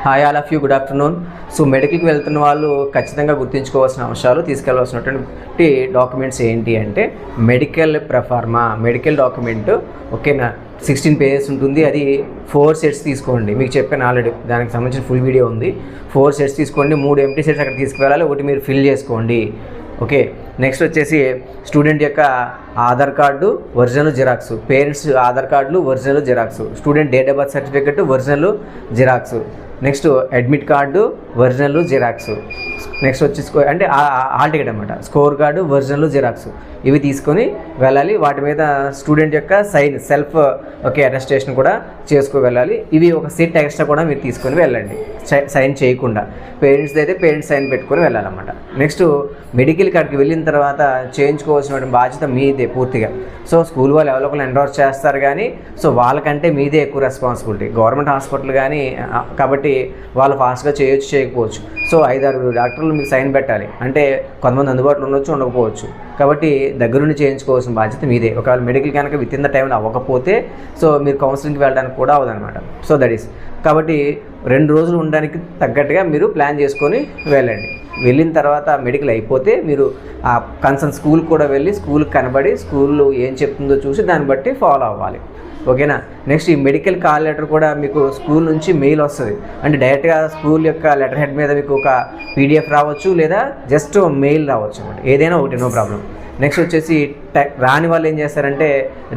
Hi all of you, good afternoon. So మెడికల్కి వెళ్తున్న వాళ్ళు ఖచ్చితంగా గుర్తుంచుకోవాల్సిన అంశాలు, తీసుకెళ్లాల్సినటువంటి డాక్యుమెంట్స్ ఏంటి అంటే మెడికల్ ప్రొఫార్మా, మెడికల్ డాక్యుమెంట్. ఓకేనా, 16 పేజెస్ ఉంటుంది. అది 4 సెట్స్ తీసుకోండి. మీకు చెప్పాను ఆల్రెడీ, దానికి సంబంధించిన ఫుల్ వీడియో ఉంది. 4 సెట్స్ తీసుకోండి, 3 ఎంటీ సెట్స్ అక్కడ తీసుకువెళ్ళాలి, ఒకటి మీరు ఫిల్ చేసుకోండి. ఓకే, నెక్స్ట్ వచ్చేసి స్టూడెంట్ యొక్క Aadhaar card original xerox, parents Aadhaar కార్డులు original xerox, student date of birth certificate original xerox, next admit card original xerox, next వచ్చి అంటే హాల్ టికెట్ అనమాట, స్కోర్ కార్డు ఒరిజినల్ జిరాక్స్. ఇవి తీసుకొని వెళ్ళాలి. వాటి మీద స్టూడెంట్ యొక్క సైన్, సెల్ఫ్ అటెస్టేషన్ కూడా చేసుకు వెళ్ళాలి. ఇవి ఒక సెట్ ఎక్స్ట్రా కూడా మీరు తీసుకొని వెళ్ళండి, సైన్ చేయకుండా. పేరెంట్స్ అయితే పేరెంట్స్ సైన్ పెట్టుకొని వెళ్ళాలన్నమాట. నెక్స్ట్ మెడికల్ కార్డ్కి వెళ్ళిన తర్వాత చేయించుకోవాల్సిన బాధ్యత మీదే పూర్తిగా. సో స్కూల్ వాళ్ళు ఎవరో ఒకరు ఎండోర్స్ చేస్తారు, కానీ సో వాళ్ళకంటే మీదే ఎక్కువ రెస్పాన్సిబిలిటీ. గవర్నమెంట్ హాస్పిటల్ కానీ కాబట్టి వాళ్ళు ఫాస్ట్గా చేయొచ్చు, చేయకపోవచ్చు. సో 5-6 డాక్టర్లు మీకు సైన్ పెట్టాలి అంటే కొంతమంది అందుబాటులో ఉండొచ్చు, ఉండకపోవచ్చు. కాబట్టి దగ్గరుండి చేయించుకోవాల్సిన బాధ్యత మీదే. ఒకవేళ మెడికల్ కనుక విత్ ఇన్ ద టైంలో అవ్వకపోతే సో మీరు కౌన్సిలింగ్కి వెళ్ళడానికి కూడా అవ్వదన్నమాట. సో దట్ ఈస్ కాబట్టి 2 రోజులు ఉండడానికి తగ్గట్టుగా మీరు ప్లాన్ చేసుకొని వెళ్ళండి. వెళ్ళిన తర్వాత మెడికల్ అయిపోతే మీరు ఆ కన్సర్న్ స్కూల్ కూడా వెళ్ళి స్కూల్కి కనబడి స్కూల్లో ఏం చెప్తుందో చూసి దాన్ని బట్టి ఫాలో అవ్వాలి. ఓకేనా. నెక్స్ట్ ఈ మెడికల్ కాల్ లెటర్ కూడా మీకు స్కూల్ నుంచి మెయిల్ వస్తుంది. అంటే డైరెక్ట్గా స్కూల్ యొక్క లెటర్ హెడ్ మీద మీకు ఒక PDF రావచ్చు, లేదా జస్ట్ మెయిల్ రావచ్చు అనమాట. ఏదైనా ఒకటి, నో ప్రాబ్లం. నెక్స్ట్ వచ్చేసి రాని వాళ్ళు ఏం చేస్తారంటే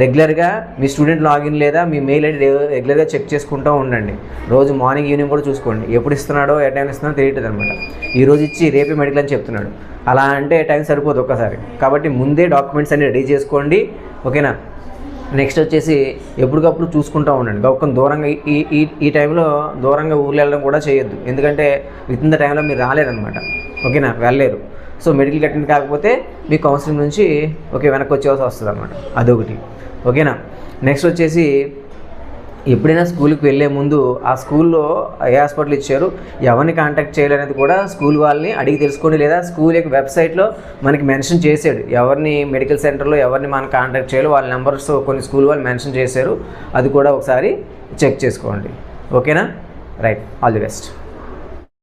రెగ్యులర్గా మీ స్టూడెంట్ లాగిన్ లేదా మీ మెయిల్ ఐడి రెగ్యులర్గా చెక్ చేసుకుంటూ ఉండండి. రోజు మార్నింగ్ ఈవినింగ్ కూడా చూసుకోండి. ఎప్పుడు ఇస్తున్నాడో ఏ టైం ఇస్తున్నాడో తెలియట్లేదు అనమాట. ఈరోజు ఇచ్చి రేపే మెడికల్ అని చెప్తున్నాడు. అలా అంటే టైం సరిపోదు ఒక్కసారి. కాబట్టి ముందే డాక్యుమెంట్స్ అన్ని రెడీ చేసుకోండి. ఓకేనా. నెక్స్ట్ వచ్చేసి ఎప్పటికప్పుడు చూసుకుంటూ ఉండండి. గొప్ప దూరంగా ఈ టైంలో దూరంగా ఊర్లు వెళ్ళడం కూడా చేయొద్దు. ఎందుకంటే విత్ ఇన్ ద టైంలో మీరు రాలేరనమాట. ఓకేనా, వెళ్ళలేరు. సో మెడికల్ అటెండ్ కాకపోతే మీ కౌన్సిలింగ్ నుంచి వెనక్కి వచ్చేవాల్సి వస్తుంది అనమాట. అదొకటి. ఓకేనా. నెక్స్ట్ వచ్చేసి ఎప్పుడైనా స్కూల్కి వెళ్ళే ముందు ఆ స్కూల్లో ఏ హాస్పిటల్ ఇచ్చారు, ఎవరిని కాంటాక్ట్ చేయాలనేది కూడా స్కూల్ వాళ్ళని అడిగి తెలుసుకోండి. లేదా స్కూల్ యొక్క వెబ్సైట్లో మనకి మెన్షన్ చేశాడు ఎవరిని మెడికల్ సెంటర్లో ఎవరిని మనం కాంటాక్ట్ చేయాలో వాళ్ళ నెంబర్స్ కొన్ని స్కూల్ వాళ్ళు మెన్షన్ చేశారు. అది కూడా ఒకసారి చెక్ చేసుకోండి. ఓకేనా, రైట్. All the best.